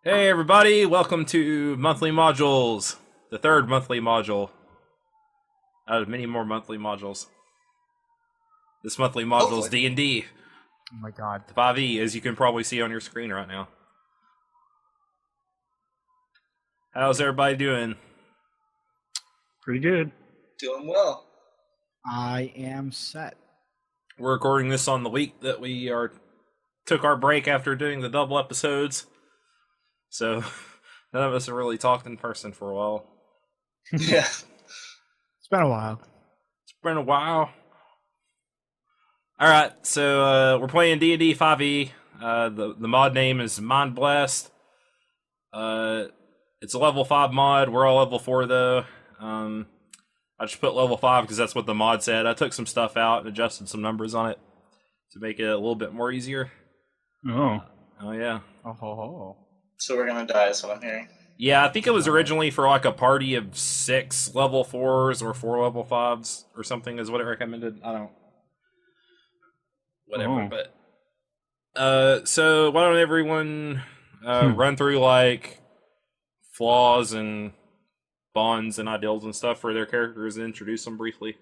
Hey everybody, welcome to monthly modules, the third monthly module out of many more monthly modules. This monthly module is Hopefully. D&D, Oh my god. 5e, as you can probably see on your screen right now. How's everybody doing? Pretty good. Doing well. I am set. We're recording this on the week that took our break after doing the double episodes, so none of us have really talked in person for a while. Yeah. It's been a while. It's been a while. Alright, so we're playing D&D 5e. The mod name is Mind Blast. It's a level 5 mod. We're all level 4 though. I just put level 5 because that's what the mod said. I took some stuff out and adjusted some numbers on it to make it a little bit more easier. Oh. Oh yeah. Oh ho ho. So we're gonna die, is what I'm hearing. Yeah, I think it was originally for like a party of 6 level 4s or 4 level 5s or something is what it recommended. I don't... Whatever, but... so why don't everyone run through like flaws and bonds and ideals and stuff for their characters and introduce them briefly.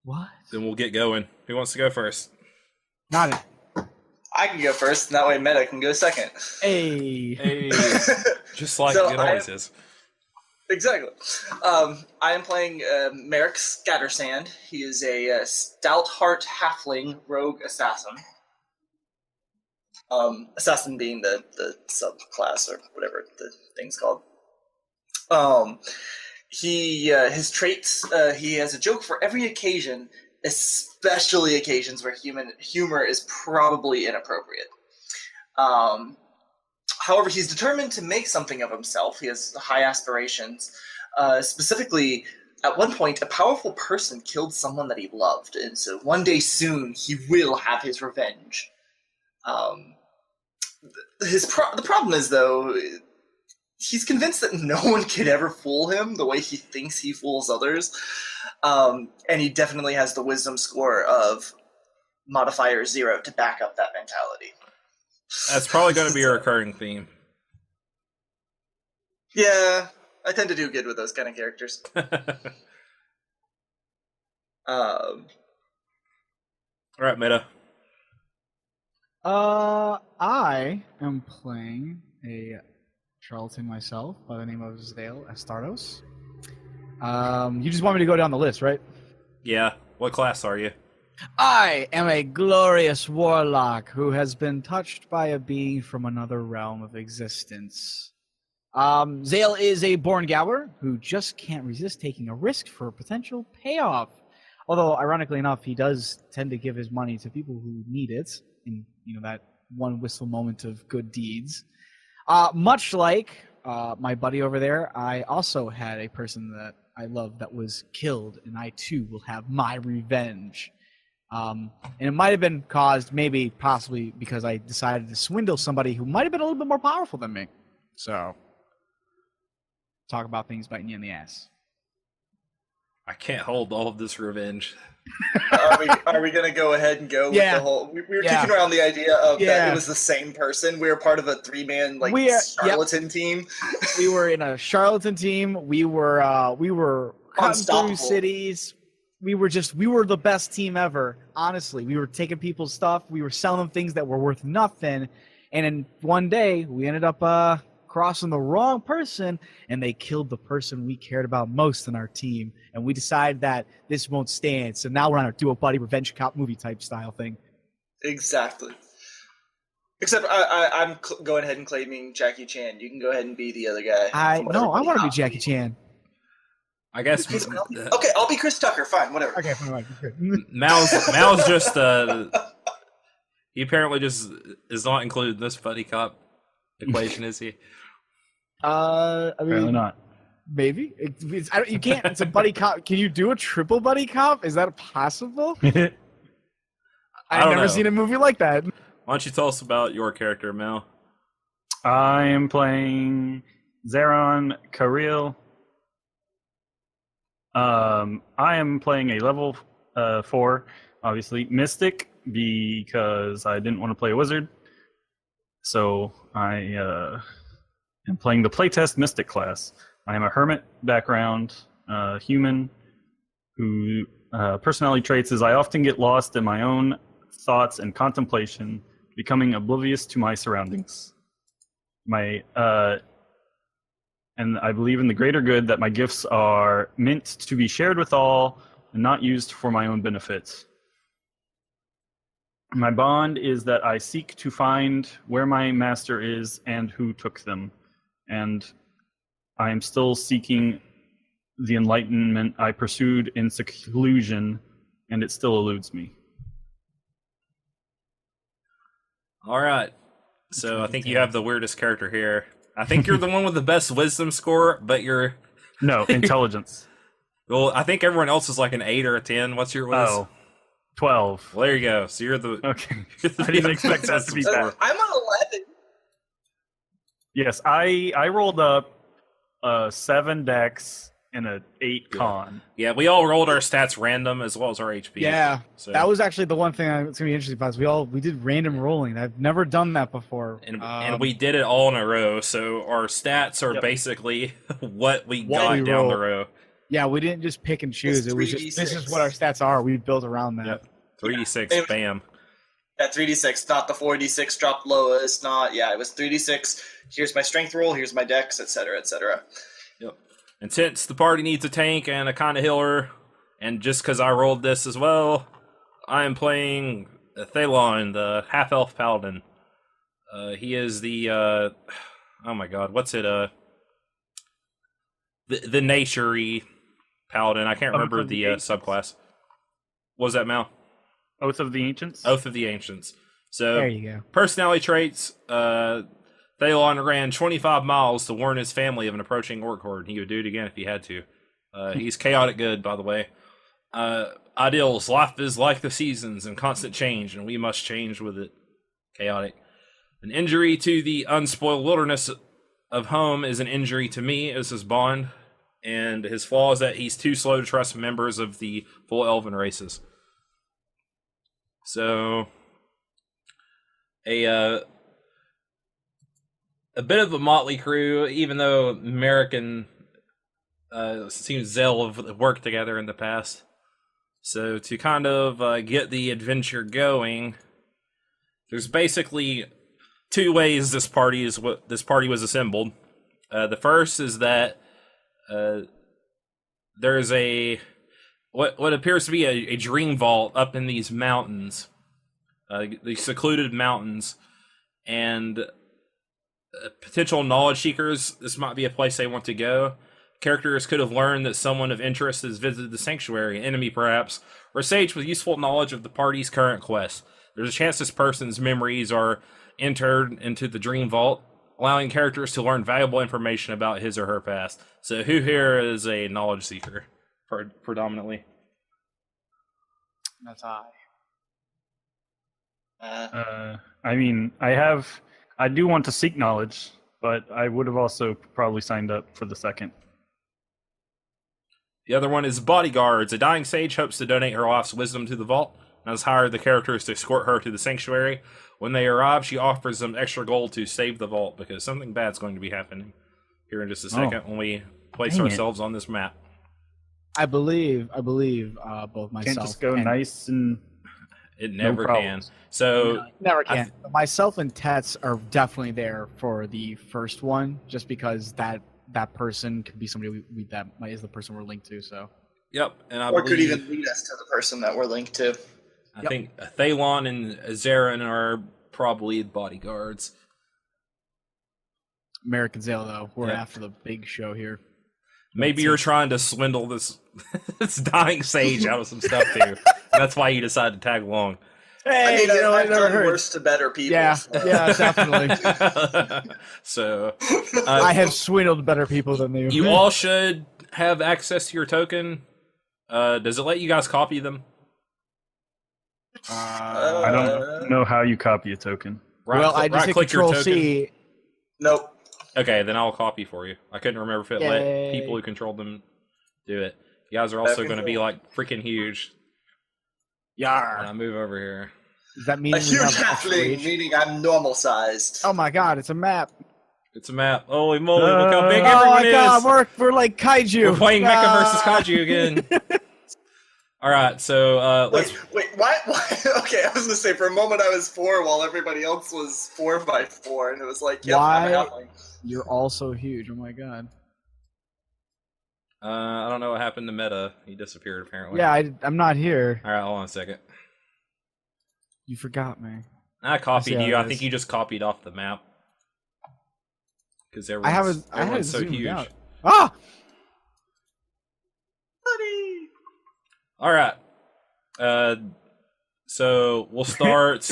What? Then we'll get going. Who wants to go first? Not it. I can go first, and that way Meta can go second. Hey. Hey, just like So it always is. Exactly. I am playing Merrick Scattersand. He is a stout heart halfling rogue assassin. Assassin being the subclass or whatever the thing's called. His traits. He has a joke for every occasion, especially occasions where humor is probably inappropriate. However, he's determined to make something of himself. He has high aspirations. Specifically, at one point, a powerful person killed someone that he loved, and so one day soon he will have his revenge. The problem is, though, he's convinced that no one could ever fool him the way he thinks he fools others. And he definitely has the wisdom score of modifier 0 to back up that mentality. That's probably going to be a recurring theme. Yeah, I tend to do good with those kind of characters. All right, Meta. I am playing a charlatan myself by the name of Zale Astardos. You just want me to go down the list, right? Yeah. What class are you? I am a glorious warlock who has been touched by a being from another realm of existence. Zale is a born gower who just can't resist taking a risk for a potential payoff. Although, ironically enough, he does tend to give his money to people who need it in, that one whistle moment of good deeds. Much like my buddy over there, I also had a person that I love that was killed, and I too will have my revenge. And it might have been caused, possibly, because I decided to swindle somebody who might have been a little bit more powerful than me. So, talk about things biting you in the ass. I can't hold all of this revenge. Are we gonna go ahead and go with the whole? We were kicking around the idea of that it was the same person. We were part of a 3-man charlatan team. We were in a charlatan team. We were cutting through cities. We were the best team ever. Honestly, we were taking people's stuff. We were selling them things that were worth nothing. And then one day we ended up crossing the wrong person, and they killed the person we cared about most in our team. And we decided that this won't stand. So now we're on our do a buddy revenge cop movie type style thing. Exactly. Except I'm going ahead and claiming Jackie Chan. You can go ahead and be the other guy. I want to be Jackie Chan. I guess. Okay, I'll be Chris Tucker. Fine, whatever. Okay, fine. Mal's just he apparently just is not included in this buddy cop equation, is he? Apparently not. Maybe you can't. It's a buddy cop. Can you do a triple buddy cop? Is that possible? I've never seen a movie like that. Why don't you tell us about your character, Mal? I am playing Zeron Kirill. I am playing a level 4, obviously, Mystic, because I didn't want to play a wizard. So I am playing the playtest Mystic class. I am a hermit background, human, who personality traits is I often get lost in my own thoughts and contemplation, becoming oblivious to my surroundings. And I believe in the greater good that my gifts are meant to be shared with all and not used for my own benefit. My bond is that I seek to find where my master is and who took them. And I am still seeking the enlightenment I pursued in seclusion, and it still eludes me. All right. So I think you have the weirdest character here. I think you're the one with the best wisdom score, but you're... No, intelligence. Well, I think everyone else is like an 8 or a 10. What's your wiz? Oh, 12. Well, there you go. So you're the... Okay. I didn't expect that to be bad. I'm on 11. Yes, I rolled up 7 dex and an 8 con. Yeah, we all rolled our stats random as well as our HP. Yeah, So, that was actually the one thing that's gonna be interesting about us. We did random rolling. I've never done that before. and we did it all in a row, so our stats are basically what we got we down the rolled. row. Yeah, we didn't just pick and choose. It's It was just this 3d6. is what our stats are. We built around that. Yep. 3d6, Yeah. bam. At 3d6, not the 4d6 dropped lowest, not, yeah, it was 3d6. Here's my strength roll, here's my dex, etc., etc. Yep. And since the party needs a tank and a kind of healer, and just because I rolled this as well, I am playing Thalon, the half-elf paladin. He is the, oh my god, what's it, the nature-y paladin. I can't remember the subclass. What was that, Mal? Oath of the Ancients? Oath of the Ancients. So, There you go. personality traits, Thalon ran 25 miles to warn his family of an approaching orc horde. He would do it again if he had to. He's chaotic good, by the way. Ideals, life is like the seasons and constant change, and we must change with it. Chaotic. An injury to the unspoiled wilderness of home is an injury to me, is his bond. And his flaw is that he's too slow to trust members of the full elven races. So, a bit of a motley crew, even though Merrick and seems Zell have worked together in the past. So to kind of get the adventure going, there's basically 2 ways this party was assembled. The first is that there's what appears to be a dream vault up in these mountains, these secluded mountains, and potential knowledge seekers, this might be a place they want to go. Characters could have learned that someone of interest has visited the sanctuary, an enemy perhaps, or a sage with useful knowledge of the party's current quest. There's a chance this person's memories are entered into the dream vault, allowing characters to learn valuable information about his or her past. So who here is a knowledge seeker, predominantly? That's I. I mean, I do want to seek knowledge, but I would have also probably signed up for the second. The other one is bodyguards. A dying sage hopes to donate her life's wisdom to the vault and has hired the characters to escort her to the sanctuary. When they arrive, she offers them extra gold to save the vault because something bad's going to be happening here in just a second when we place ourselves on this map. I believe both myself. Can't just go and nice and It never no can. problems. So never can. Myself and Tets are definitely there for the first one, just because that person could be somebody that is the person we're linked to. So. Yep, and I Or believe, could even lead us to the person that we're linked to. I think Thalon and Zarin are probably bodyguards. American Zale, though, we're after the big show here. Maybe you're trying to swindle this this dying sage out of some stuff too. That's why you decided to tag along. Hey, I mean, I've never done heard. worse to better people. Yeah, so. yeah, definitely. So I have swindled better people than you. you all should have access to your token. Does it let you guys copy them? I don't know how you copy a token. Well, I just hit right-click your Control token. C. Nope. Okay, then I'll copy for you. I couldn't remember if it let Yay. people who controlled them do it. You guys are also going to be like freaking huge. And I Yar. move over here. Does that mean A we huge have extra halfling, reach? meaning I'm normal sized. Oh my god, it's a map. I'm normal sized. Oh my god, it's a map. It's a map. Holy moly! Look how big Oh everyone my is. god, we're like kaiju. We're playing Mecha versus Ah. Kaiju again. All right, so let's. Wait, why? Okay, I was gonna say for a moment I was 4 while everybody else was 4x4, and it was like, yep, I'm a Why? halfling. You're all so huge. Oh my god. I don't know what happened to Meta. He disappeared apparently. Yeah, I'm not here. All right, hold on a second. You forgot me. I copied how you. it I is. think you just copied off the map because I have it everyone's so zoomed huge. out. Ah! Buddy. All right. So we'll start.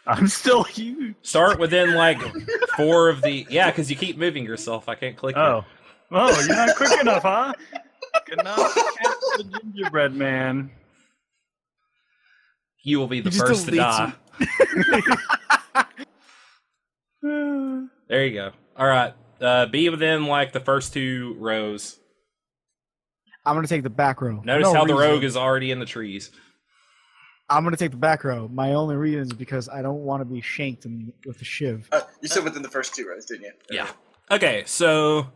I'm still huge. Start within like 4 of the. Yeah, because you keep moving yourself. I can't click. Oh. Oh, you're not quick enough, huh? Good enough. The gingerbread man. You will be the He just first to deletes die. There you go. All right. Be within like the first 2 rows. I'm gonna take the back row. Notice No how the reason. rogue is already in the trees. I'm gonna take the back row. My only reason is because I don't want to be shanked with a shiv. You said within the first 2 rows, didn't you? Yeah. Okay, so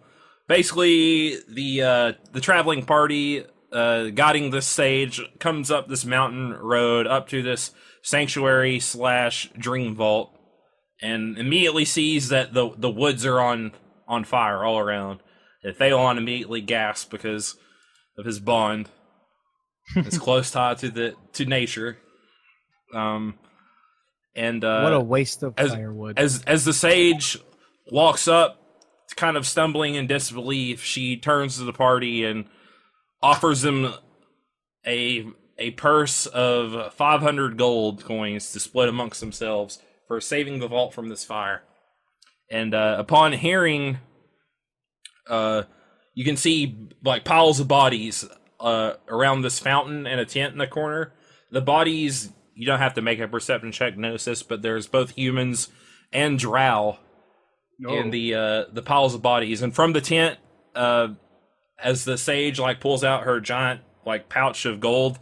basically the traveling party guiding this stage comes up this mountain road up to this sanctuary / dream vault and immediately sees that the woods are on fire all around. And Thalon immediately gasps because of his bond. His close tie to nature. And What a waste of as- firewood. as the sage walks up, kind of stumbling in disbelief, she turns to the party and offers them a purse of 500 gold coins to split amongst themselves for saving the vault from this fire. And upon hearing, you can see like piles of bodies around this fountain and a tent in the corner. The bodies, you don't have to make a perception check to notice this, but there's both humans and drow in the piles of bodies. And from the tent, as the sage like pulls out her giant like pouch of gold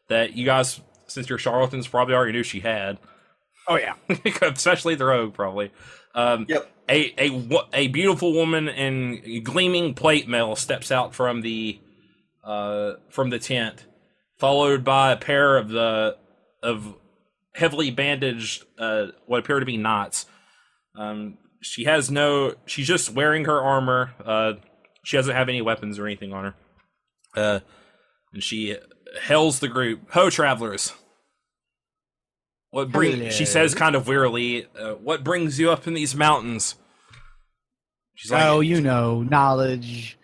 that you guys, since you're charlatans, probably already knew she had. Oh yeah. Especially the rogue, probably. Yep. A beautiful woman in gleaming plate mail steps out from the tent, followed by a pair of heavily bandaged what appear to be knots. She's just wearing her armor. She doesn't have any weapons or anything on her. And she hails the group, "Ho, travelers! She says kind of wearily, what brings you up in these mountains?" She's like, Oh, you know, knowledge,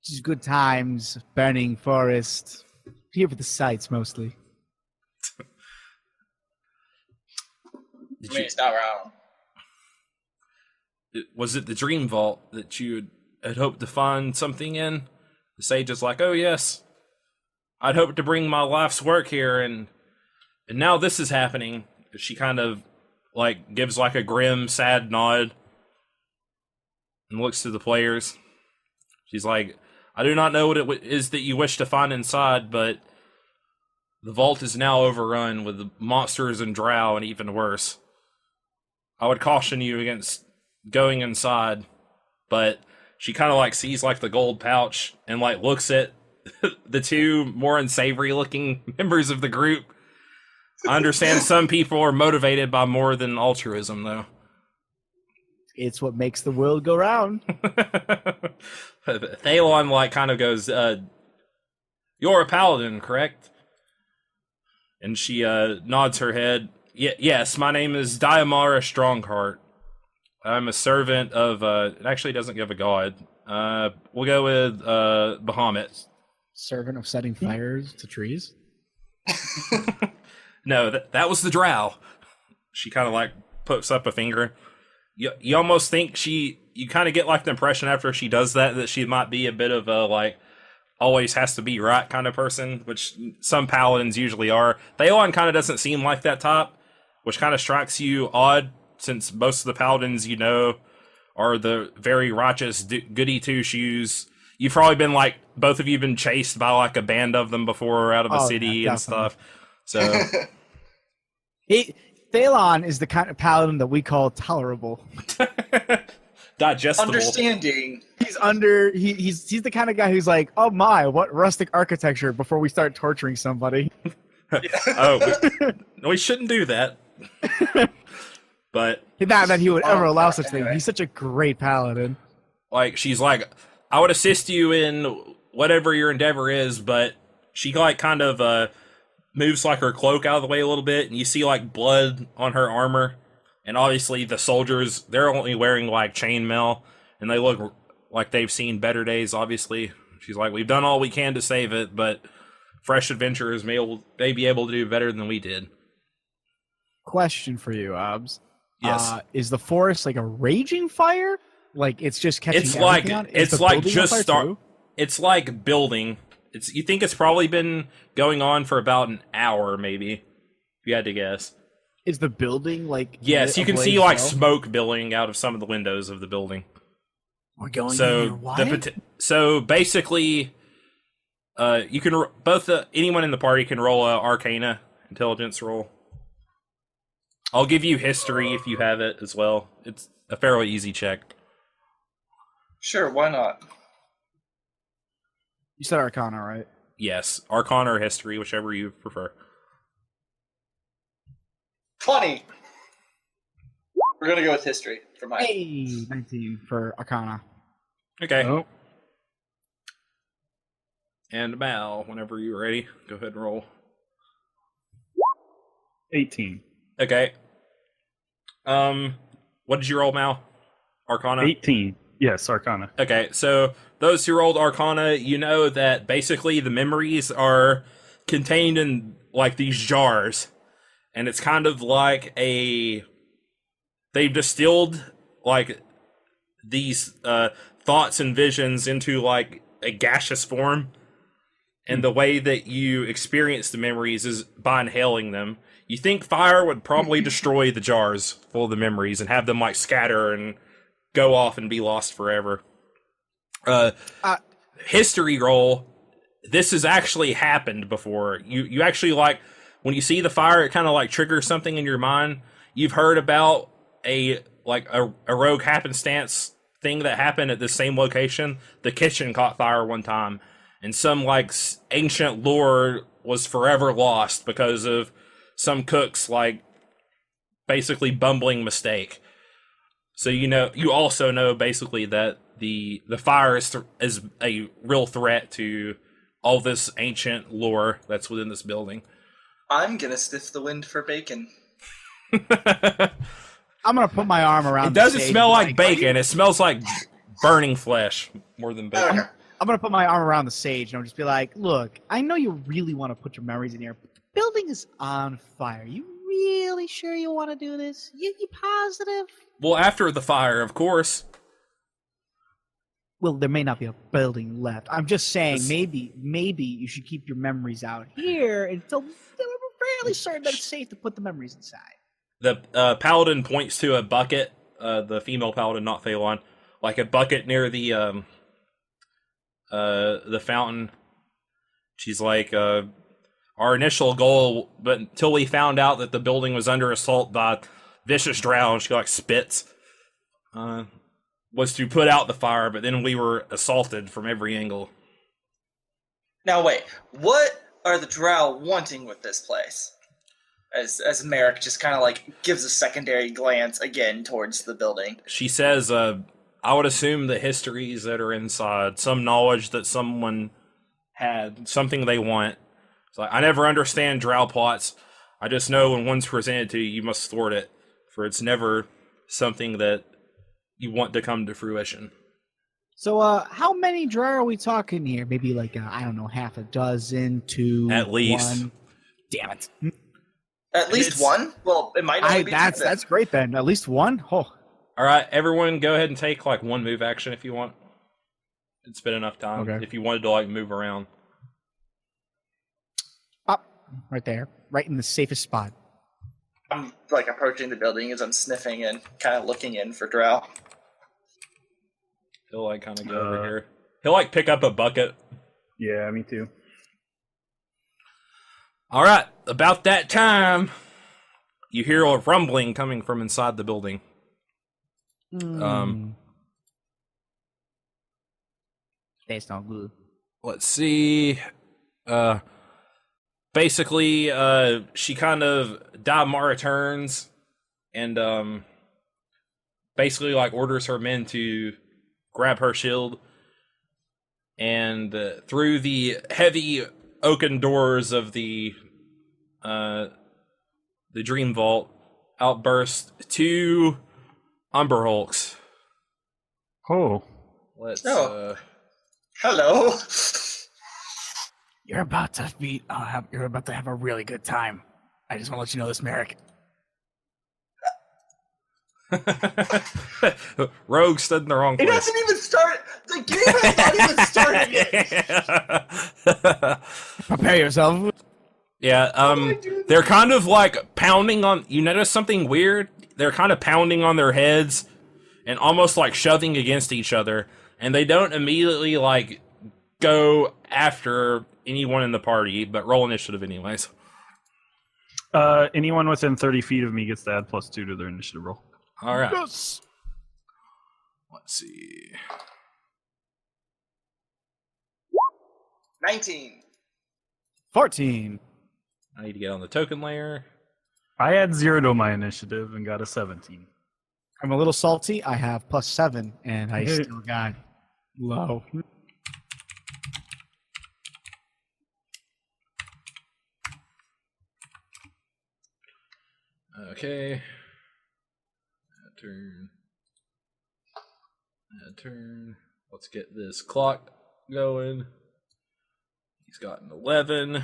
just good times, burning forest. Here for the sights mostly. Did I mean, it's not wrong. was it the dream vault that you had hoped to find something in? The sage is like, "Oh yes, I'd hoped to bring my life's work here, and now this is happening." She kind of like gives like a grim, sad nod and looks to the players. She's like, "I do not know what it is that you wish to find inside, but the vault is now overrun with monsters and drow, and even worse. I would caution you against going inside." But she kind of like sees like the gold pouch and like looks at the 2 more unsavory looking members of the group. I understand some people are motivated by more than altruism, though. It's what makes the world go round. Thalon like kind of goes, "You're a paladin, correct?" And she nods her head. Yes, my name is Diamara Strongheart. I'm a servant of, it actually doesn't give a god. We'll go with Bahamut. Servant of setting fires to trees. No, that was the drow. She kind of like puts up a finger. You almost think you kind of get like the impression after she does that she might be a bit of a like always has to be right kind of person, which some paladins usually are. Thalon kind of doesn't seem like that type, which kind of strikes you odd since most of the paladins you know are the very righteous goody two shoes. You've probably been like, both of you been chased by like a band of them before out of a city and definitely. stuff. So Thalon is the kind of paladin that we call tolerable. Digestible. Understanding. He's the kind of guy who's like, oh my, what rustic architecture before we start torturing somebody. We shouldn't do that. But Not that he would ever allow such anyway. thing. He's such a great paladin. like she's like, I would assist you in whatever your endeavor is, but she like kind of moves like her cloak out of the way a little bit, and you see like blood on her armor. And obviously the soldiers, they're only wearing like chainmail, and they look like they've seen better days, obviously. She's like, we've done all we can to save it, but fresh adventurers may be able to do better than we did. Question for you, Obs. Yes. Is the forest like a raging fire? Like it's just catching It's like everything on? Is it's the like building on just fire start. too? It's like building. You think it's probably been going on for about an hour, maybe. If you had to guess. Is the building like? Yes, lit you can ablaze see like as well? smoke billowing out of some of the windows of the building. We're going in So there. Why? so basically, you can anyone in the party can roll a Arcana intelligence roll. I'll give you history if you have it as well. It's a fairly easy check. Sure, why not? You said Arcana, right? Yes, Arcana or history, whichever you prefer. 20. We're gonna go with history for mine. Hey, 19 for Arcana. Okay. Oh, And Mal, whenever you're ready, go ahead and roll. 18. Okay. What did you roll, Mal? Arcana? 18. Yes, Arcana. Okay, so those who rolled Arcana, you know that basically the memories are contained in like these jars. And it's kind of like they've distilled like these thoughts and visions into like a gaseous form. And the way that you experience the memories is by inhaling them. You think fire would probably destroy the jars full of the memories and have them like scatter and go off and be lost forever. History roll. This has actually happened before. You actually like when you see the fire, it kind of like triggers something in your mind. You've heard about a rogue happenstance thing that happened at the same location. The kitchen caught fire one time, and some like ancient lore was forever lost because of some cook's like basically bumbling mistake. So you also know basically that the fire is a real threat to all this ancient lore that's within this building. I'm gonna sniff the wind for bacon. I'm gonna put my arm around. It doesn't the stage smell and like bacon. It smells like burning flesh more than bacon. Okay. I'm gonna put my arm around the sage and I'll just be like, "Look, I know you really want to put your memories in here, but the building is on fire. You really sure you want to do this? You positive?" Well, after the fire, of course. Well, there may not be a building left. I'm just saying, This- maybe you should keep your memories out here until we're fairly certain that it's safe to put the memories inside. The paladin points to a bucket. The female paladin, not Phalon, like a bucket near the fountain. She's like, our initial goal, but until we found out that the building was under assault by vicious drow, she like spits, was to put out the fire, but then we were assaulted from every angle. Now wait, what are the drow wanting with this place? As Merrick just kind of like gives a secondary glance again towards the building. She says, I would assume the histories that are inside, some knowledge that someone had, something they want. It's like, I never understand drow plots. I just know when one's presented to you, you must thwart it, for it's never something that you want to come to fruition. So, how many drow are we talking here? Maybe like I don't know, half a dozen to At least. one. Damn it! At least It's- one? Well, it might only be two then. That's great then. At least one. Oh, All right, everyone, go ahead and take like one move action if you want. It's been enough time. Okay. If you wanted to like move around. up right there, right in the safest spot. I'm like approaching the building as I'm sniffing and kind of looking in for drow. He'll like kind of go over here. He'll like pick up a bucket. Yeah, me too. All right, about that time, you hear a rumbling coming from inside the building. That's not good. Let's see. Basically, she kind of Damara turns and basically like orders her men to grab her shield, and through the heavy oaken doors of the Dream Vault outburst 2 Umber Hulks. Oh. Let's Hello. You're about to have a really good time. I just want to let you know this, Merrick. Rogue stood in the wrong place. It hasn't even started. The game has not even started yet. Prepare yourself. Yeah, they're kind of like pounding on. You notice something weird? They're kind of pounding on their heads and almost like shoving against each other, and they don't immediately like go after anyone in the party, but roll initiative anyways. Anyone within 30 feet of me gets to add +2 to their initiative roll. All right. Yes. Let's see. 19. 14. I need to get on the token layer. I had 0 to my initiative and got a 17. I'm a little salty. I have +7, and I still got low. Okay. Turn. Turn. Let's get this clock going. He's got an 11.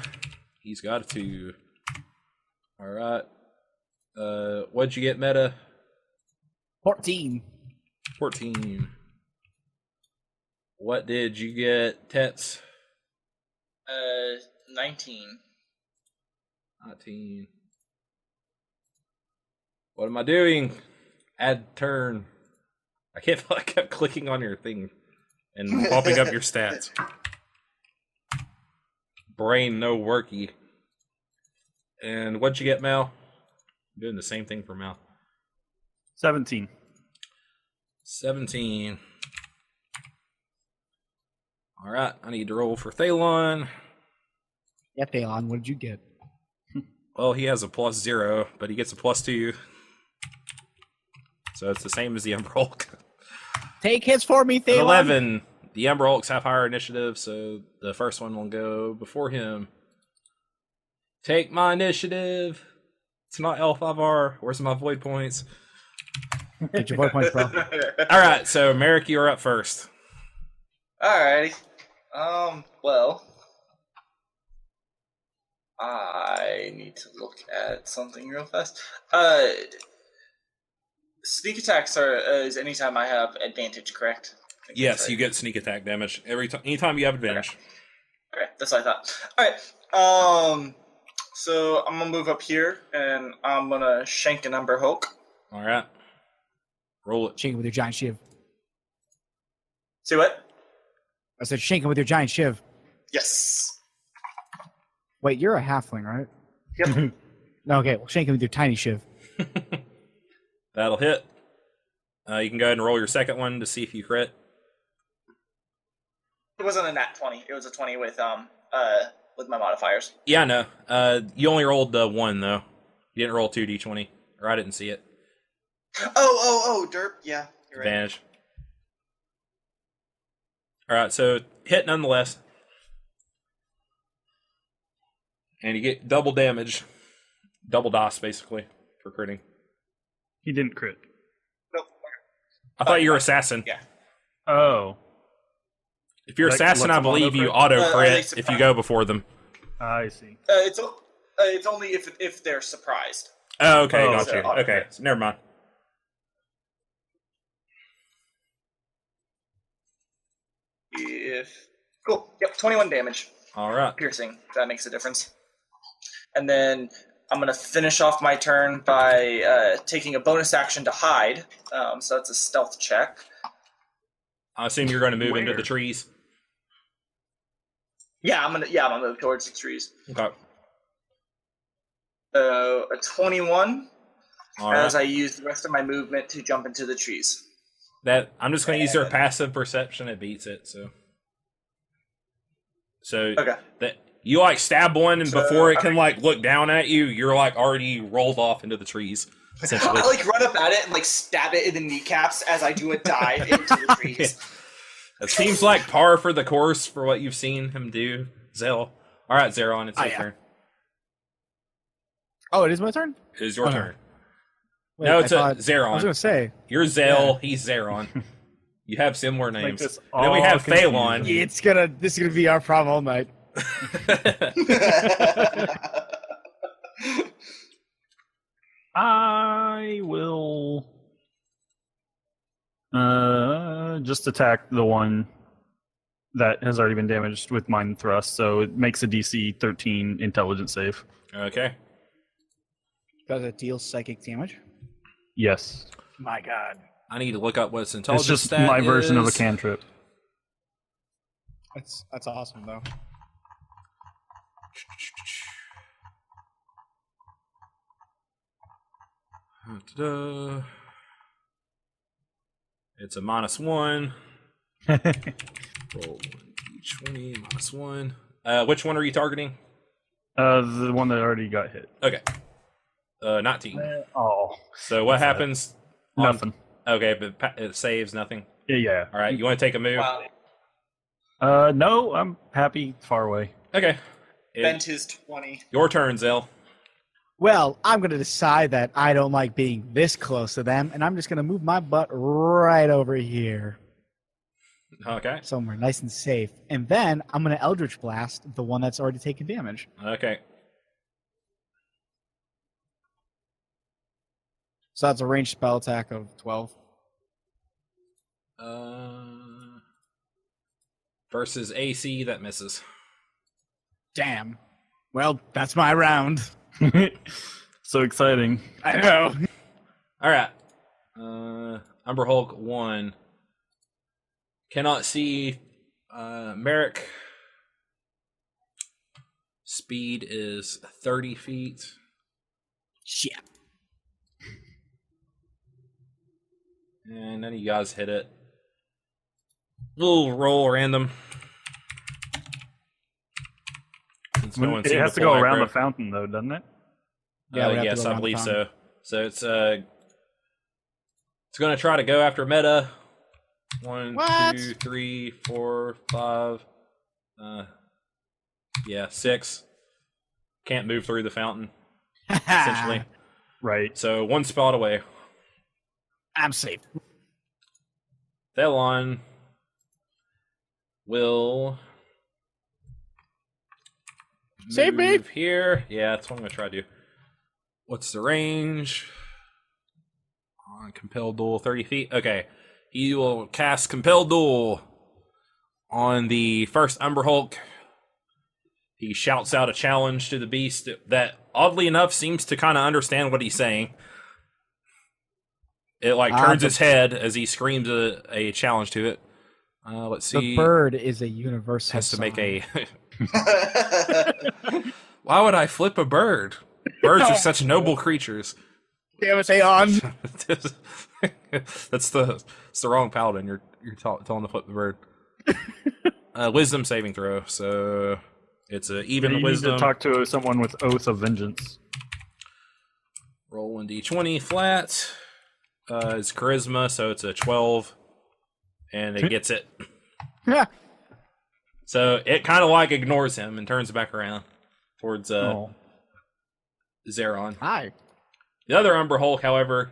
He's got a 2. All right. What'd you get, Meta? 14. 14. What did you get, Tets? 19. 19. What am I doing? Add turn. I kept clicking on your thing and popping up your stats. Brain no worky. And what'd you get, Mal? I'm doing the same thing for Mal. 17. 17. All right, I need to roll for Thalon. Yeah, Thalon, what did you get? Well, he has a +0, but he gets a +2. So it's the same as the Ember Hulk. Take hits for me, Thalon. 11. The Ember Hulks have higher initiative, so the first one will go before him. Take my initiative. It's not L5R. Where's my void points? Get your void points, bro. All right, so Merrick, you're up first. Alrighty. Well, I need to look at something real fast. Sneak attacks is anytime I have advantage, correct? Yes, you get sneak attack damage anytime you have advantage. Okay, that's what I thought. Alright, so I'm gonna move up here, and I'm gonna shank an Umber Hulk. All right. Roll it. Shake him with your giant shiv. See what? I said shake him with your giant shiv. Yes. Wait, you're a halfling, right? Yep. No, okay, well, shake him with your tiny shiv. That'll hit. You can go ahead and roll your second one to see if you crit. It wasn't a nat 20. It was a 20 with my modifiers. Yeah, no. You only rolled 1, though. You didn't roll 2 d20, or I didn't see it. Oh, derp. Yeah, you're right. Advantage. All right, so hit nonetheless. And you get double damage. Double DOS, basically, for critting. He didn't crit. Nope. I thought you were assassin. Yeah. Oh. If you're Like, assassin, let I them believe you are they auto crit surprised? if you go before them. I see. It's only if they're surprised. Oh, okay, Oh, gotcha. so auto Okay, crit. so never mind. Cool. Yep, 21 damage. All right. Piercing. That makes a difference. And then I'm going to finish off my turn by taking a bonus action to hide. So that's a stealth check. I assume you're going to move into Where? the trees. Yeah, I'm gonna move towards the trees. Okay. A 21 All as right. I use the rest of my movement to jump into the trees. That I'm just going to use their passive perception. It beats it. So Okay. that you like stab one, and So, before it can like look down at you, you're like already rolled off into the trees. Essentially, I like run up at it and like stab it in the kneecaps as I do a dive into the trees. It seems like par for the course for what you've seen him do, Zell. All right, Zeron, it's your turn. Oh, it is my turn? It is your Oh, no. turn. Wait, No, it's I Zeron. was going to say. You're Zell, he's Zeron. You have similar names. this And then we all have confusing. Phalon. This is gonna be our problem all night. I will just attack the one that has already been damaged with mind thrust, so it makes a DC 13 intelligence save. Okay. Does it deal psychic damage? Yes. My God. I need to look up what its It's intelligence just stat my version of a is. cantrip. That's awesome though. Da-da. It's a -1. Roll 1d20 -1. Which one are you targeting? The one that already got hit. Okay. 19. Oh. So what happens? Nothing. Okay, but it saves nothing. Yeah. All right, you want to take a move? Wow. No, I'm happy far away. Okay. Bent his 20. Your turn, Zell. Well, I'm gonna decide that I don't like being this close to them, and I'm just gonna move my butt right over here, Okay. somewhere nice and safe. And then I'm gonna Eldritch Blast the one that's already taken damage. Okay. So that's a ranged spell attack of 12. Versus AC, that misses. Damn. Well, that's my round. So exciting. I know. All right. Umber Hulk 1. Cannot see Merrick. Speed is 30 feet. Shit. And none of you guys hit it. We'll roll random. Since no one It seemed has to pull go around aggro. the fountain, though, doesn't it? Yeah, we have to yes, go I around the believe fountain. so. So it's going to try to go after Meta. 1, What? 2, 3, 4, 5. 6. Can't move through the fountain, essentially. Right. So one spot away. I'm safe. Thelon will Save me. move here. Yeah, that's what I'm going to try to do. What's the range? On Compel Duel, 30 feet. Okay. He will cast Compel Duel on the first Umber Hulk. He shouts out a challenge to the beast that, oddly enough, seems to kind of understand what he's saying. It turns its head as he screams a challenge to it. Let's see. The bird is a universal Has to make sign. a. Why would I flip a bird? Birds are such noble creatures. Damn it, Aeon. That's the wrong paladin. You're telling to flip the bird. Wisdom saving throw. So it's a even You wisdom. need to talk to someone with Oath of Vengeance. Roll 1d20 flat. It's charisma, so it's a 12, and it gets it. Yeah. So it kind of ignores him and turns back around towards Zeron. Hi. The other Umber Hulk, however,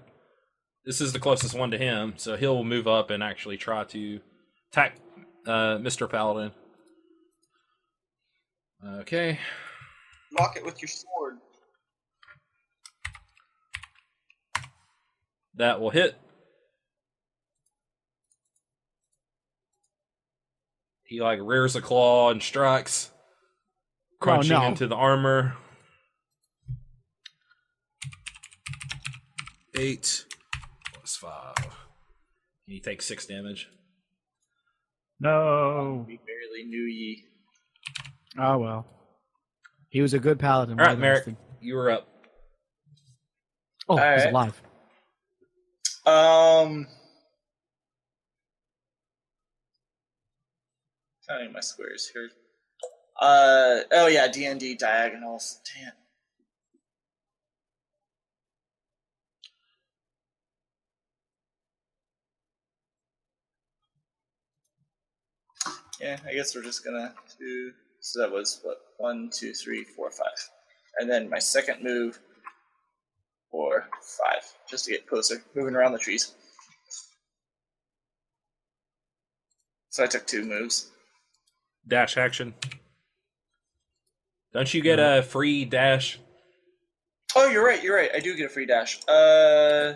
this is the closest one to him, so he'll move up and actually try to attack Mr. Paladin. Okay. Knock it with your sword. That will hit. He rears a claw and strikes, crunching no. into the armor. 8 plus 5. He takes 6 damage. No. We barely knew ye. Oh, well. He was a good paladin. All right, more than Merrick, Austin. you were up. Oh, All he's right. alive. Counting my squares here. Oh yeah, DnD diagonals. Damn. Yeah, I guess we're just gonna do. So that was what 1, 2, 3, 4, 5, and then my second move, 4, 5, just to get closer, moving around the trees. So I took 2 moves. Dash action. Don't you get a free dash? Oh, you're right. You're right. I do get a free dash. Oh,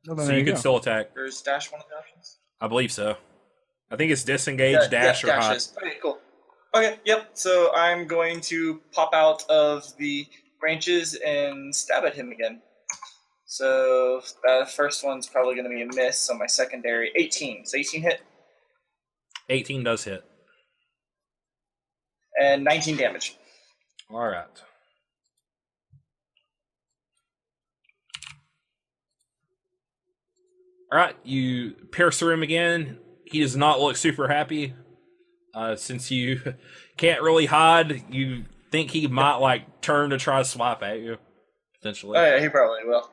So there you you can go. still attack. Or is dash one of the options? I believe so. I think it's disengage, dash, or dash hot. is. Okay, cool. Okay, yep. So I'm going to pop out of the branches and stab at him again. So the first one's probably going to be a miss. So my secondary, 18. So 18 hit 18 does hit. and 19 damage. All right. All right, you pierce through him again. He does not look super happy. Since you can't really hide, you think he might like turn to try to swipe at you, potentially. Oh yeah, he probably will.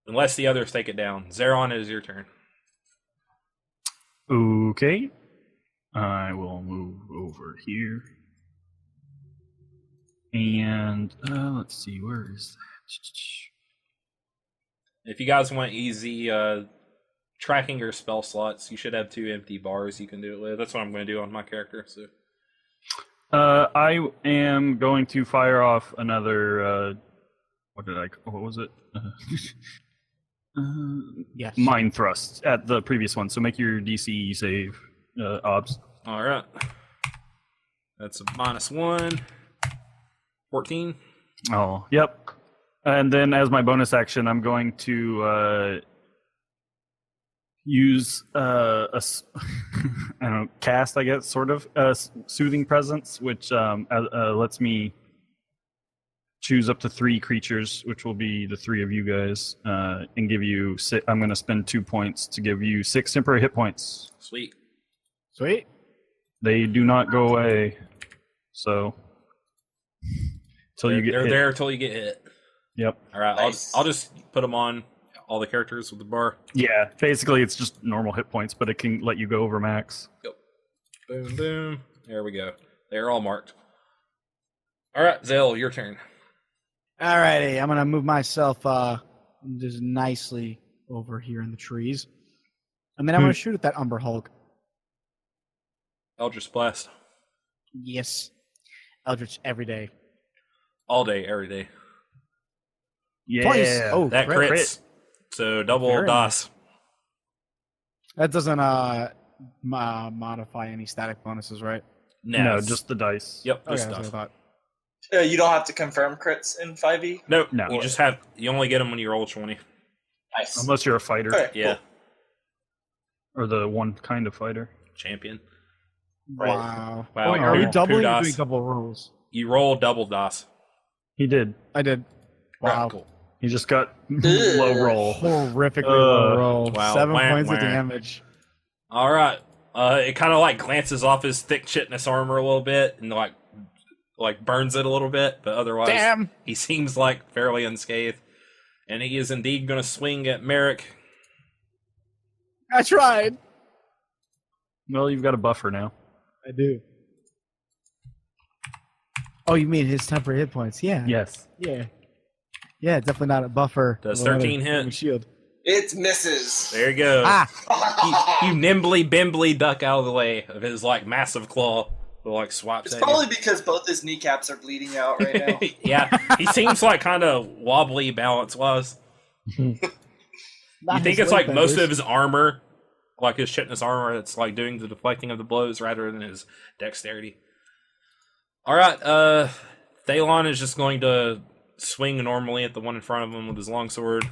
Unless the others take it down. Zeron, it is your turn. Okay. I will move over here. And let's see, where is that? If you guys want easy tracking your spell slots, you should have 2 empty bars you can do it with. That's what I'm going to do on my character. So, I am going to fire off another. What was it? Yes. Mind thrust at the previous one. So make your DC save, Obs. all right. That's a -1. 14. Oh, yep. And then as my bonus action, I'm going to use I don't know, cast, I guess, sort of soothing presence, which lets me choose up to 3 creatures, which will be the 3 of you guys, and give you. I'm going to spend 2 points to give you 6 temporary hit points. Sweet. Sweet. They do not go away, so until you get They're hit. there until you get hit. Yep. All right, Nice. I'll just put them on all the characters with the bar. Yeah. Basically, it's just normal hit points, but it can let you go over max. Yep. Boom, boom. There we go. They're all marked. All right, Zell, your turn. Alrighty, I'm gonna move myself just nicely over here in the trees, and then I'm gonna shoot at that Umber Hulk. Eldritch Blast. Yes, Eldritch every day. All day, every day. Yeah. Twice. Oh, That crit. crits. So double Very DOS. That doesn't modify any static bonuses, right? No, it's- just the dice. Yep, Okay, just that's what I DOS. thought. You don't have to confirm crits in 5e. No, No. you just have, you only get them when you roll 20. Nice. Unless you're a fighter Okay, Yeah, cool. or the one kind of fighter. champion. Right. Wow. Wow, Wait, are we cool. doubling or Kudos. doing double rolls? You roll double DOS. He did. I did. Wow. Right, cool. He just got low roll. Horrifically low roll. Wow. 7 Wah, points of wah. damage. All right. It kind of like glances off his thick chitinous armor a little bit and like burns it a little bit, but otherwise Damn. he seems like fairly unscathed. And he is indeed going to swing at Merrick. I tried. Well, you've got a buffer now. I do. Oh, you mean his temporary hit points? Yeah. Yes. Yeah. Yeah, definitely not a buffer. Does of another 13 hit? damage Shield. It misses. There you go. Ah, You nimbly bimbly duck out of the way of his like massive claw who like swipes It's at probably because both his kneecaps are bleeding out right now. you. Yeah, he seems like kind of wobbly balance wise. You think it's like most of his armor, like his chitinous armor, that's like doing the deflecting of the blows rather than his dexterity. All right, Thalon is just going to swing normally at the one in front of him with his longsword.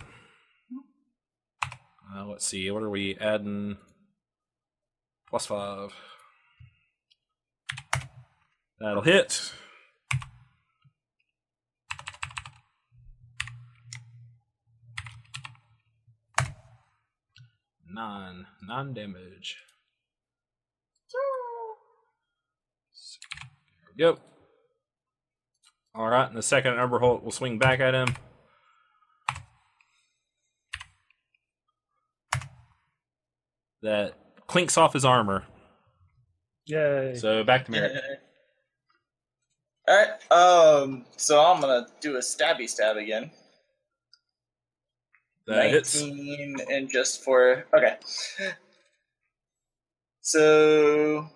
Let's see, what are we adding? +5. That'll hit. 9 damage. There we go. Alright, and the second Umberholt will swing back at him. That clinks off his armor. Yay. So back to Merrick. Alright, so I'm gonna do a stabby stab again. That 19 hits. and just for... Okay. So...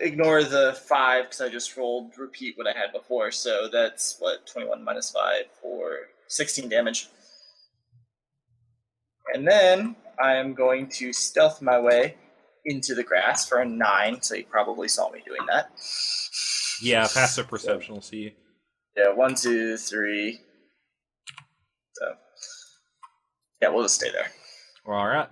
ignore the 5 because I just rolled repeat what I had before. So that's, what, 21 minus 5 for 16 damage. And then I am going to stealth my way into the grass for a 9, so you probably saw me doing that. Yeah, passive perception will see you. Yeah, 1, 2, 3. So, yeah, we'll just stay there. Alright.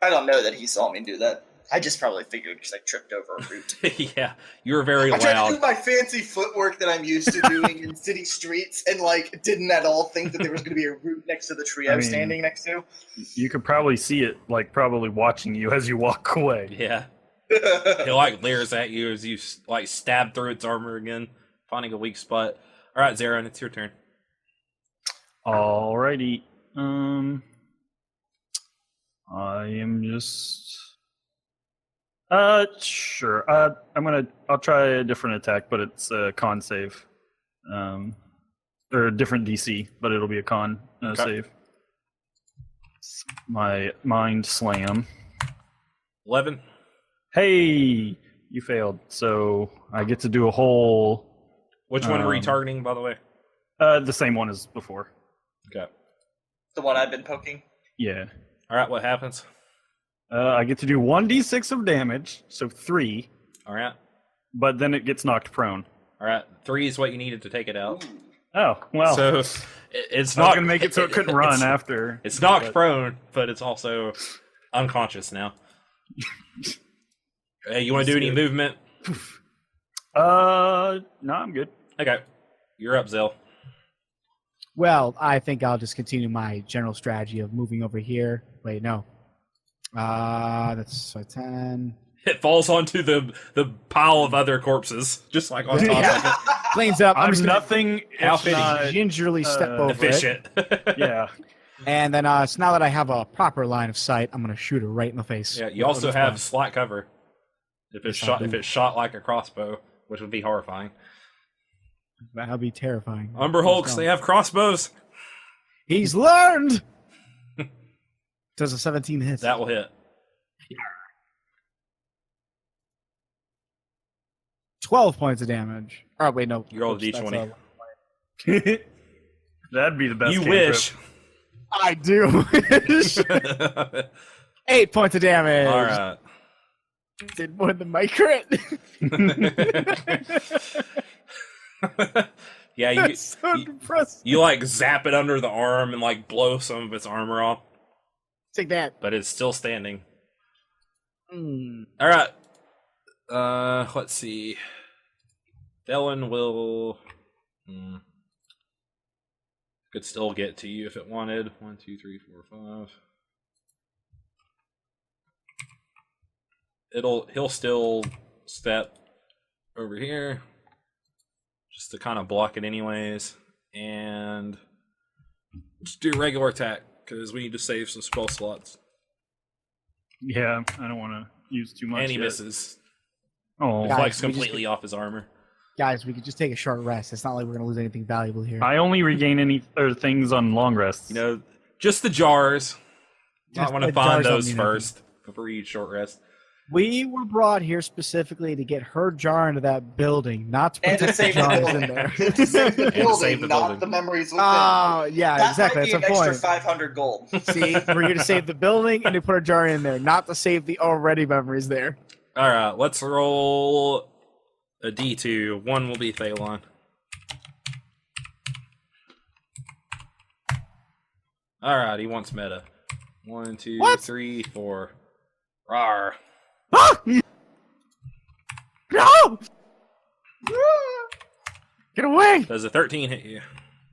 I don't know that he saw me do that. I just probably figured because I tripped over a root. Yeah, you were very I tried to do loud. my fancy footwork that I'm used to doing in city streets and, like, didn't at all think that there was going to be a root next to the tree I was standing next to. You could probably see it, like, probably watching you as you walk away. Yeah. It like leers at you as you like stab through its armor again, finding a weak spot. Alright, Zaron, it's your turn. Alrighty. I am just... Sure. I'll try a different attack, but it's a con save. Or a different DC, but it'll be a con save. My Mind Slam. 11. Hey! You failed. So I get to do a whole... Which one are you targeting, by the way? The same one as before. Okay. The one I've been poking? Yeah. Alright, what happens? I get to do 1d6 of damage, so 3. Alright. But then it gets knocked prone. Alright, 3 is what you needed to take it out. Oh, well. So it's I not was going to make it so it couldn't run after. It's knocked prone, but it's also unconscious now. Hey, you want to do any movement? No, I'm good. Okay. You're up, Zell. Well, I think I'll just continue my general strategy of moving over here. Wait, no. That's a 10. It falls onto the pile of other corpses, just like on top of it. Planes up. I'm I'm just gonna nothing How if fitting. not gingerly step over it. Efficient. yeah. And then, so now that I have a proper line of sight, I'm gonna shoot her right in the face. Yeah, you also With have this slight cover. If it's Yes, I shot, if do. it's shot like a crossbow, which would be horrifying. gun. That'll be terrifying. Umber Hulks, they have crossbows. He's learned. Does a 17 hit? That will hit. 12 points of damage. Oh wait, no. You roll a Oops, that's d20. That'd be the best. You cantrip. wish. I do. 8 points of damage. All right. Did more than my crit. Yeah, you, That's so you, depressing. you like zap it under the arm and like blow some of its armor off, Take that. but it's still standing. Mm. All right. Let's see. Dylan will could still get to you if it wanted. 1, 2, 3, 4, 5. He'll still step over here just to kind of block it anyways, and just do a regular attack because we need to save some spell slots. Yeah, I don't want to use too much. And he yet. misses. Oh, Guys, Flex we just- completely off his armor. Guys, we could just take a short rest. It's not like we're gonna lose anything valuable here. I only regain any things on long rests. You know, just the jars. I Just want to the find jars don't those mean first before you short rest. We were brought here specifically to get her jar into that building, not to And to protect the save the jars building. in there. To save the And to building, save the not building. the memories within. Oh, yeah, that exactly. might be That's an the extra point. 500 gold. See, we're here to save the building and to put a jar in there, not to save the already memories there. All right, let's roll a D2. 1 will be Thalon. All right, he wants meta. 1, 2, What? 3, 4. Rawr. Ah! No! Get away! Does a 13 hit you?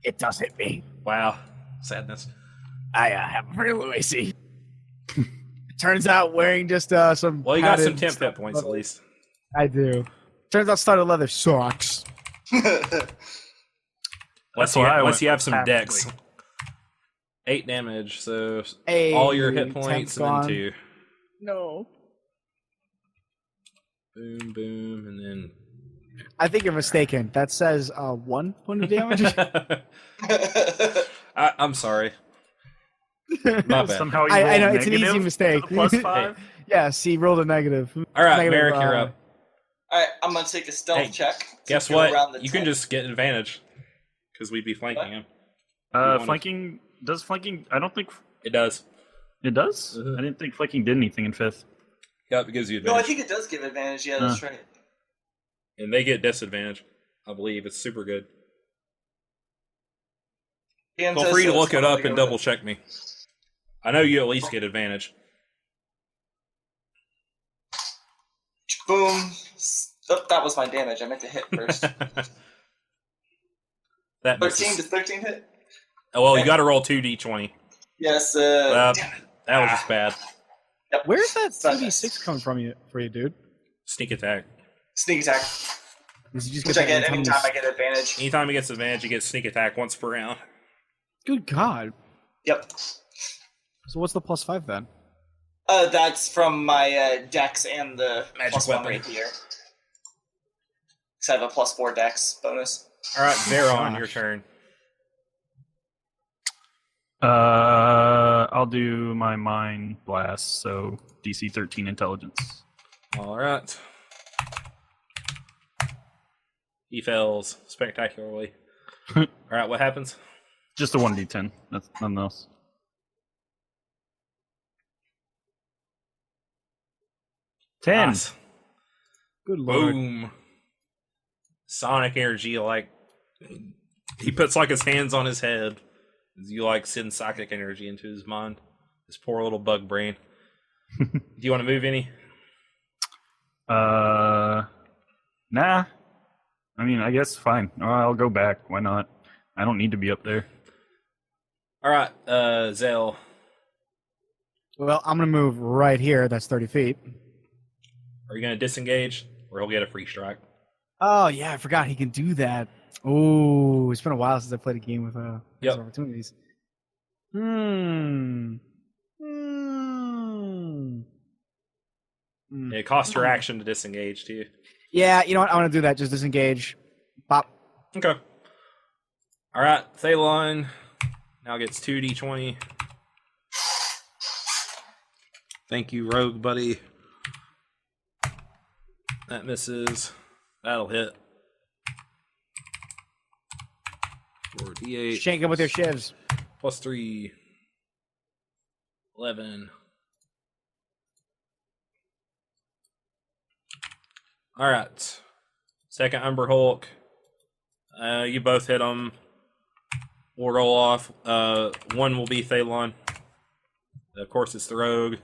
It does hit me. Wow, sadness. I have a very low AC. Turns out wearing just some. Well, you got some padded temp hit studded points at leather. least. I do. Turns out studded leather sucks. Unless you have some dex. 8 damage, so all your hit points and then gone. 2. No. Boom, boom, and then. I think you're mistaken. That says 1 point of damage. I'm sorry. My bad. Somehow you I know rolled it's an easy negative mistake. to the +5. Yes, he rolled a negative. All right, Negative, Merrick, you're up. Alright, I'm gonna take a stealth check. to Guess go around what? the You can tent. just get advantage because we'd be flanking him. Flanking does flanking. I don't think It does. it does. Mhm. I didn't think flanking did anything in 5th. Yep, it gives you No, I advantage. think it does give advantage. Yeah, that's right. And they get disadvantage. I believe it's super good. Dan Feel says free to so, look so it I'm up gonna and go double with check me. I know you at least get advantage. it. Boom. Oh, that was my damage. I meant to hit first. That 13 misses. to 13 hit? Oh, well, you Okay. got to roll 2d20. Yes, That damn it. was just bad. Yep. Where's that It's not 2d6 coming from for you, dude? Sneak attack. Sneak attack, Did you just which that I get anytime anytime you- I get advantage. Anytime he gets advantage, you get sneak attack once per round. Good God. Yep. So what's the +5 then? That's from my dex and the Magic +1 weapon. rapier. Because I have a +4 dex bonus. All right, Zeron, Gosh. your turn. I'll do my mind blast. So DC 13 intelligence. All right. He fails spectacularly. All right, what happens? Just a 1d10. That's nothing else. Ten. Nice. Good Lord. Boom. Sonic energy, like he puts like his hands on his head as you like send psychic energy into his mind. His poor little bug brain. Do you want to move any? Nah. I mean, I guess fine. I'll go back. Why not? I don't need to be up there. All right, Zell. Well, I'm going to move right here. That's 30 feet. Are you going to disengage, or he'll get a free strike? Oh, yeah, I forgot he can do that. Oh, it's been a while since I played a game with Yep. opportunities. It costs your action to disengage too. Yeah, you know what? I want to do that. Just disengage. Pop. Okay. All right, Thalon now gets 2d20. Thank you, Rogue Buddy. That misses. That'll hit. 4d8. Shank him with your shivs. Plus 3. 11. All right. Second Umber Hulk. You both hit him. We'll roll off. One will be Thalon. Of course, it's the Rogue.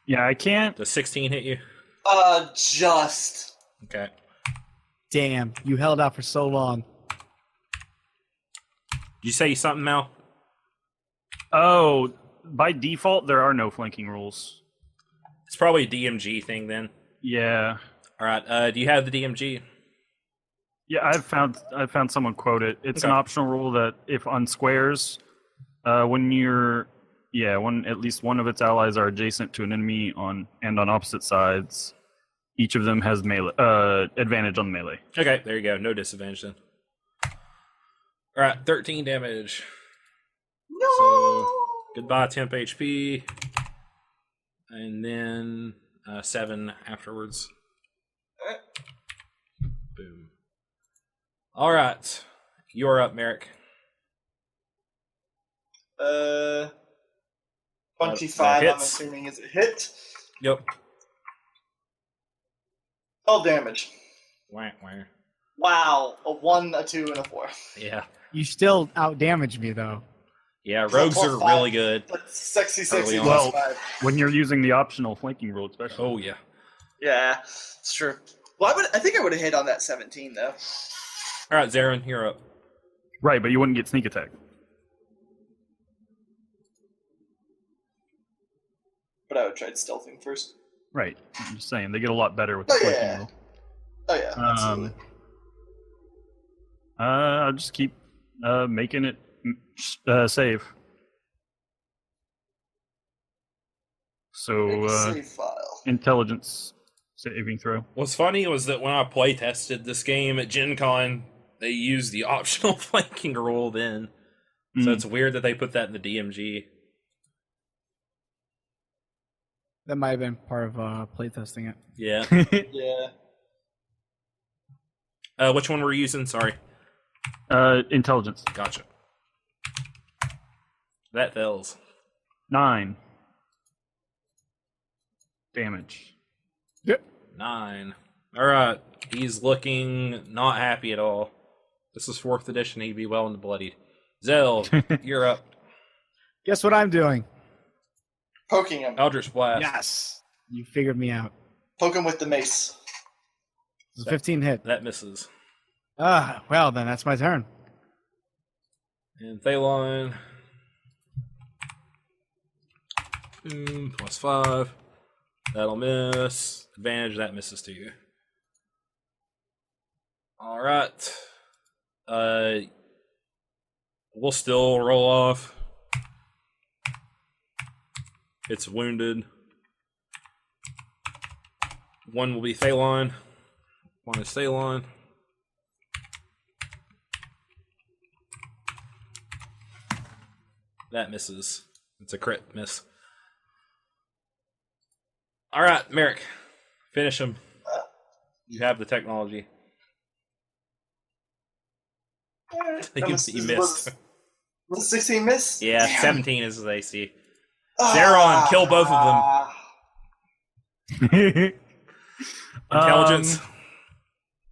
Yeah, I can't. Does 16 hit you? Just. Okay. Damn, you held out for so long. Did you say something, Mal? Oh, by default, there are no flanking rules. It's probably a DMG thing then. Yeah. All right. Do you have the DMG? Yeah, I've found someone quote it. It's an Okay. optional rule that if on squares, when at least one of its allies are adjacent to an enemy on opposite sides, each of them has melee advantage on melee. Okay, there you go. No disadvantage then. All right, 13 damage. No! So goodbye, temp HP, and then 7 afterwards. Boom. All right, you're up, Merrick. 25, I'm hits. assuming, is a hit. Yep. 12 damage. Wah, wah. Wow. A 1, a 2, and a 4. Yeah. You still outdamaged me, though. Yeah, rogues plus are 5. really good. That's sexy, Early sexy on. plus Well- 5. When you're using the optional flanking rule, especially. Oh, yeah. Yeah, it's true. Well, I think I would have hit on that 17, though. All right, Zarin, you're up. Right, but you wouldn't get sneak attack. I would try stealthing first. Right. I'm just saying they get a lot better with the Oh, flanking yeah. roll. Oh yeah, absolutely. I'll just keep making it save. So Make a save file. intelligence saving throw. What's funny was that when I play tested this game at Gen Con, they used the optional flanking rule then. So it's weird that they put that in the DMG. That might have been part of playtesting it. Yeah. Yeah. Which one were you using? Sorry. Intelligence. Gotcha. That fails. 9 damage. Yep. 9. Alright. He's looking not happy at all. This is 4th edition. He'd be well and bloodied. Zell, you're up. Guess what I'm doing? Poking him. Eldritch Blast. Yes. You figured me out. Poke him with the mace. It's a 15 hit. That misses. Well, then that's my turn. And Thalon. +5. That'll miss. Advantage, that misses to you. Alright. We'll still roll off. It's wounded. 1 will be Thalon. 1 is Thalon. That misses. It's a crit miss. Alright, Merrick. Finish him. You have the technology. You missed. Was 16 miss? Yeah, Damn. 17 is his AC. Zeron, kill both of them. Intelligence.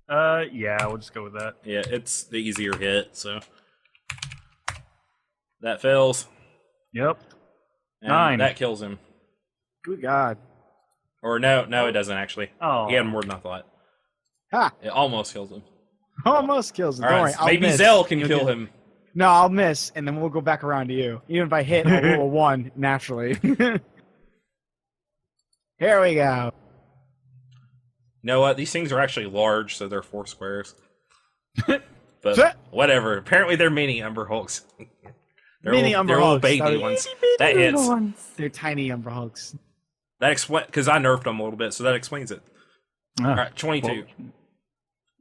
Yeah, we'll just go with that. Yeah, it's the easier hit, so. That fails. Yep. And 9. that kills him. Good God. Or no, it doesn't actually. Oh. He had more than I thought. Ha! It almost kills him. Almost kills him. Don't worry. Alright, I'll maybe miss. Zell can You'll kill get- him. No, I'll miss, and then we'll go back around to you. Even if I hit, I'll roll a 1 naturally. Here we go. You know what? These things are actually large, so they're 4 squares. But whatever. Apparently they're mini Umber Hulks. They're Mini Umber they're little Hulks. baby ones. That hits. They're tiny Umber Hulks. That explains because I nerfed them a little bit, so that explains it. Ah, All right, 22. well,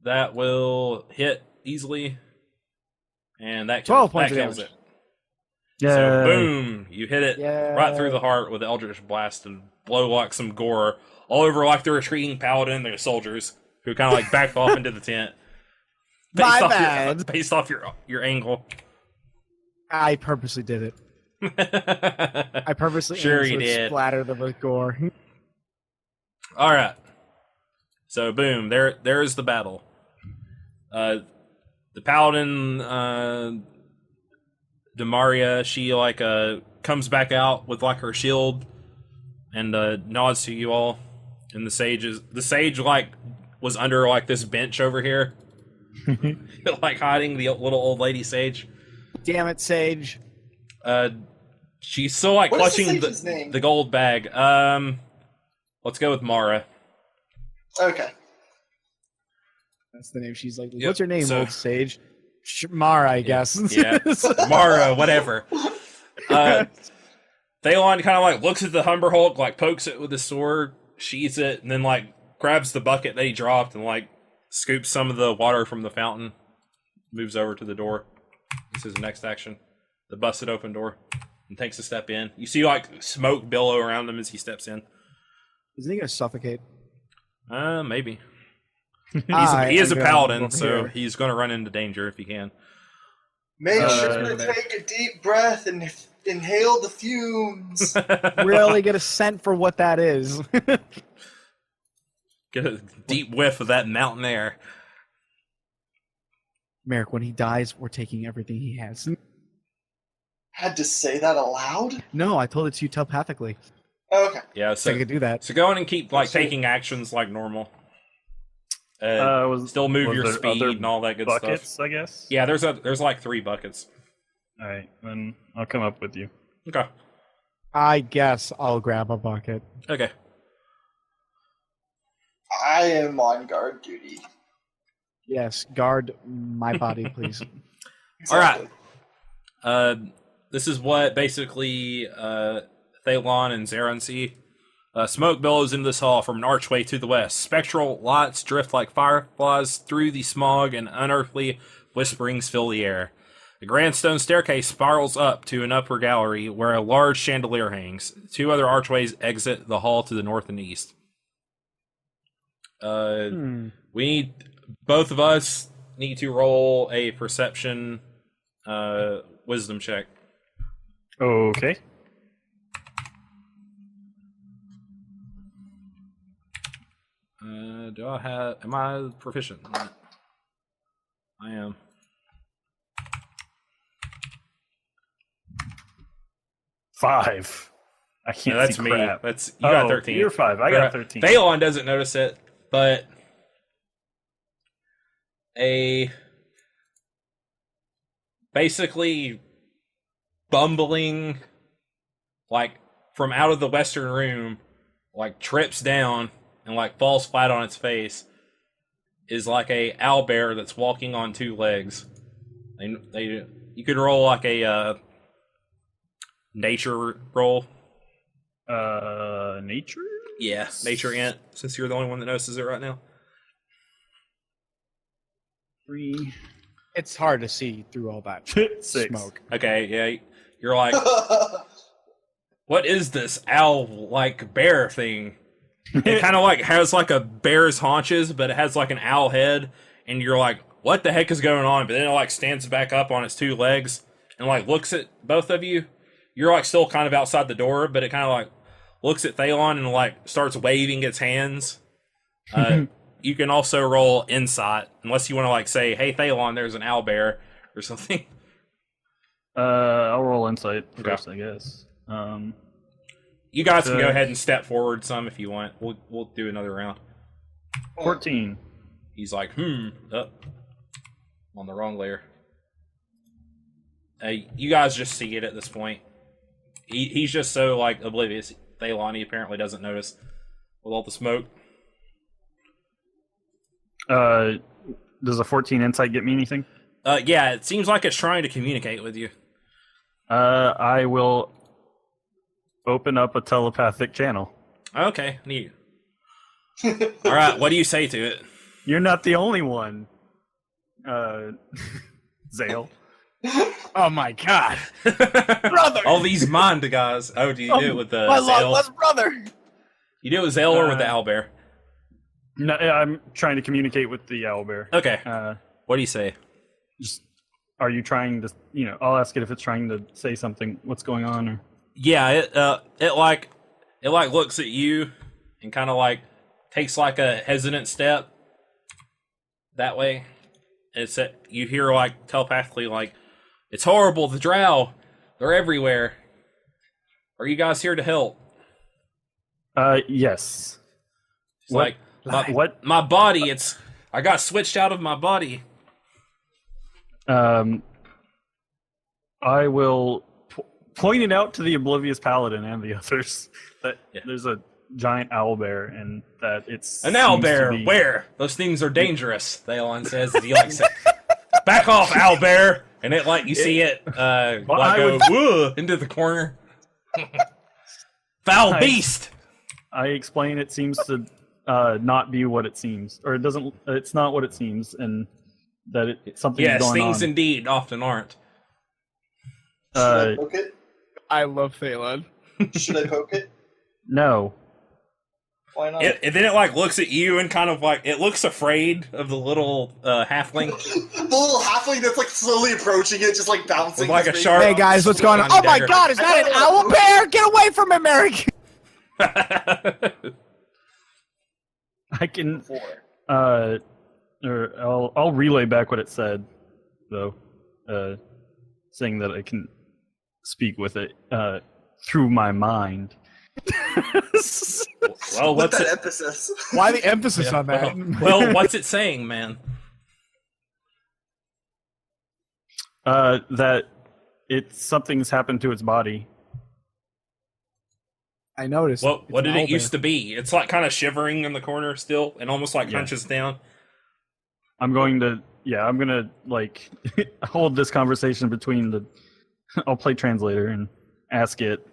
That will hit easily, and that 12 kills, points that of kills damage. it. yeah. So boom, you hit it Yeah. right through the heart with the Eldritch Blast and blow like some gore all over like the retreating paladin. Their soldiers who kind of like backed off into the tent. My off bad. Based off your angle. I purposely did it. I purposely Sure aimed you to did. splatter them with gore. All right. So boom, there's the battle. The paladin, Demaria, she like comes back out with like her shield and nods to you all. And the sage like was under like this bench over here, like hiding the little old lady sage. Damn it, Sage. She's still like What is the clutching sage's name? the gold bag. Let's go with Mara. Okay. That's the name. She's like, Yep, what's your name, so- old Sage? Mara, I guess. Yeah, Mara, whatever. Thalon kind of like looks at the Humber Hulk, like pokes it with his sword, sheathes it, and then like grabs the bucket that he dropped and like scoops some of the water from the fountain. Moves over to the door. This is his next action. The busted open door, and takes a step in. You see like smoke billow around him as he steps in. Isn't he gonna suffocate? Maybe. He is a I'm gonna paladin, move so here. he's going to run into danger if he can. Make sure there. to take a deep breath and inhale the fumes. Really get a scent for what that is. Get a deep whiff of that mountain air. Merrick, when he dies, we're taking everything he has. Had to say that aloud? No, I told it to you telepathically. Okay. Yeah, So I so could do that. So go in and keep like Sweet. taking actions like normal. Was- Still move was your there speed other and all that good buckets, stuff. I guess. Yeah, there's like 3 buckets. All right, then I'll come up with you. Okay. I guess I'll grab a bucket. Okay. I am on guard duty. Yes, guard my body, please. Exactly. All right. This is what basically Thalon and Zaron see. Smoke billows into this hall from an archway to the west. Spectral lights drift like fireflies through the smog, and unearthly whisperings fill the air. The grand stone staircase spirals up to an upper gallery where a large chandelier hangs. Two other archways exit the hall to the north and east. We need, both of us need to roll a perception wisdom check. Okay. Am I proficient? I am. Five. I can't No, that's see me. crap. That's you got Oh, 13. You're 5. I got 13. Thalon doesn't notice it, but a basically bumbling, like from out of the western room, like trips down and like falls flat on its face, is like a owlbear that's walking on two legs. You could roll like a nature roll. Nature? Yeah, nature int, since you're the only one that notices it right now. 3. It's hard to see through all that 6. smoke. Okay, yeah, you're like, what is this owl-like bear thing? It kind of like has like a bear's haunches, but it has like an owl head, and you're like, what the heck is going on? But then it like stands back up on its two legs and like looks at both of you. You're like still kind of outside the door, but it kind of like looks at Thalon and like starts waving its hands. You can also roll insight, unless you want to like say, hey Thalon, there's an owl bear or something. I'll roll insight first, I guess. You guys can go ahead and step forward some if you want. We'll do another round. 14. He's like, on the wrong layer. You guys just see it at this point. He's just so like oblivious. Thalon, he apparently doesn't notice with all the smoke. Does a 14 insight get me anything? Yeah, it seems like it's trying to communicate with you. I will open up a telepathic channel. Okay, neat. All right, what do you say to it? You're not the only one, Zale. Oh my god, brother! All these mind guys. Oh, do you do it with the my Zale? loveless brother. You do it with Zale or with the owlbear? No, I'm trying to communicate with the owlbear. Okay. What do you say? Just, are you trying to? I'll ask it if it's trying to say something. What's going on? Or Yeah, it looks at you and kind of like takes like a hesitant step that way. And you hear like telepathically like, it's horrible, the drow, they're everywhere. Are you guys here to help? Yes. It's like what? My body, I got switched out of my body. I will point it out to the oblivious paladin and the others that there's a giant owlbear and that it's an owlbear. Where? Those things are dangerous. Thalon says as he like says, "Back off, owlbear!" And it like you see it go into the corner. Foul beast. I explain it seems to not be what it seems, or it doesn't. It's not what it seems, and that something's going on. Yes, things indeed often aren't. Should I poke it? I love Thalon. Should I poke it? No. Why not? And then it like looks at you and kind of like it looks afraid of the little halfling. The little halfling that's like slowly approaching it, just like bouncing. With, like, his a big- sharp- Hey guys, what's going on? Oh my Dagger. god, is that an owl bear? Get away from him, Eric! I can. Or I'll relay back what it said, though, saying that I can speak with it through my mind. Well, With what's that it? emphasis. Why the emphasis on that? Well, what's it saying, man? That something's happened to its body. I noticed. What did it used to be? It's like kind of shivering in the corner still, and almost like hunches down. I'm going to like hold this conversation between the. I'll play translator and ask it.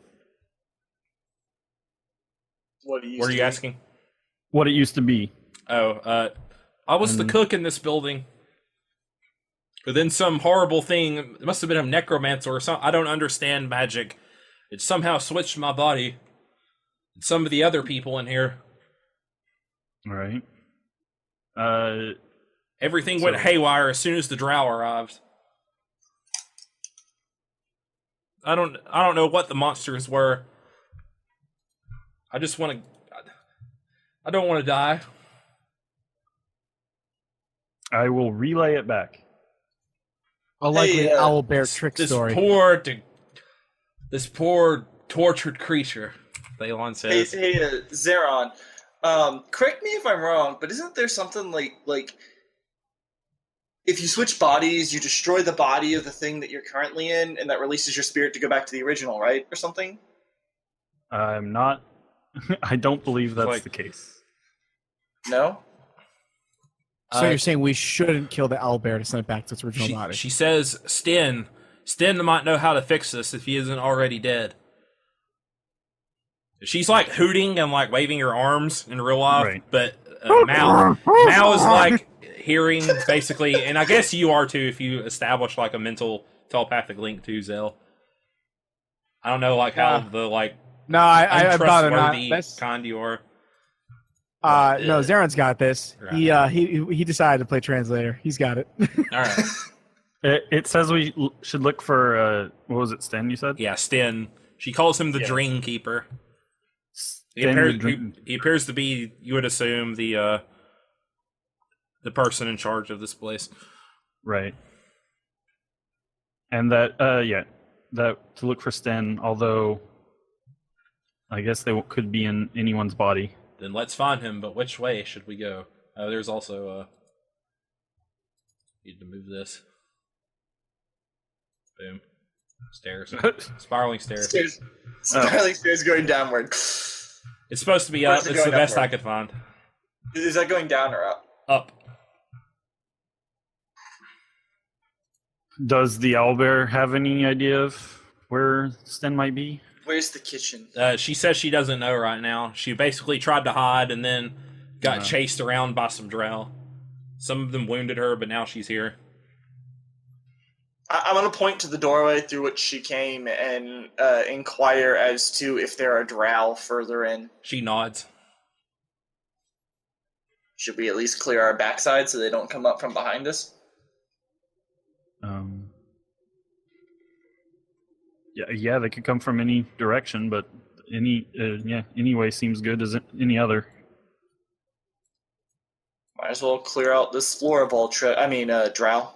What are you asking? What it used to be. Oh, I was the cook in this building. But then some horrible thing, it must have been a necromancer or something. I don't understand magic. It somehow switched my body. And some of the other people in here. All right. Everything went haywire as soon as the drow arrived. I don't know what the monsters were. I just want to. I don't want to die. I will relay it back. A likely owlbear trick story. This poor tortured creature. Thalon says. Hey, Zeron. Correct me if I'm wrong, but isn't there something like if you switch bodies, you destroy the body of the thing that you're currently in, and that releases your spirit to go back to the original, right, or something? I'm not. I don't believe that's the case. No. So you're saying we shouldn't kill the owlbear to send it back to its original body? She says, Sten might know how to fix this if he isn't already dead. She's like hooting and like waving her arms in real life, right. But Mal is like hearing basically, and I guess you are too if you establish like a mental telepathic link to Zell. I don't know like how the like untrustworthy kind you are. No, Zaren's got this. Right. He decided to play translator. He's got it. All right. It says we should look for what was it, Sten? You said? Yeah, Sten. She calls him the Dream Keeper. He appears to be, you would assume, the person in charge of this place. Right. And that to look for Sten. Although I guess they could be in anyone's body. Then let's find him, but which way should we go? There's also need to move this. Boom. Stairs. Spiraling stairs. Spiraling stairs going downward. It's supposed to be up. It's the best I could find. Is that going down or up? Up. Does the owlbear have any idea of where Sten might be? Where's the kitchen? She says she doesn't know right now. She basically tried to hide and then got chased around by some drow. Some of them wounded her, but now she's here. I'm going to point to the doorway through which she came and inquire as to if there are drow further in. She nods. Should we at least clear our backside so they don't come up from behind us? Yeah, they could come from any direction, but any way seems good as any other. Might as well clear out this floor of all drow.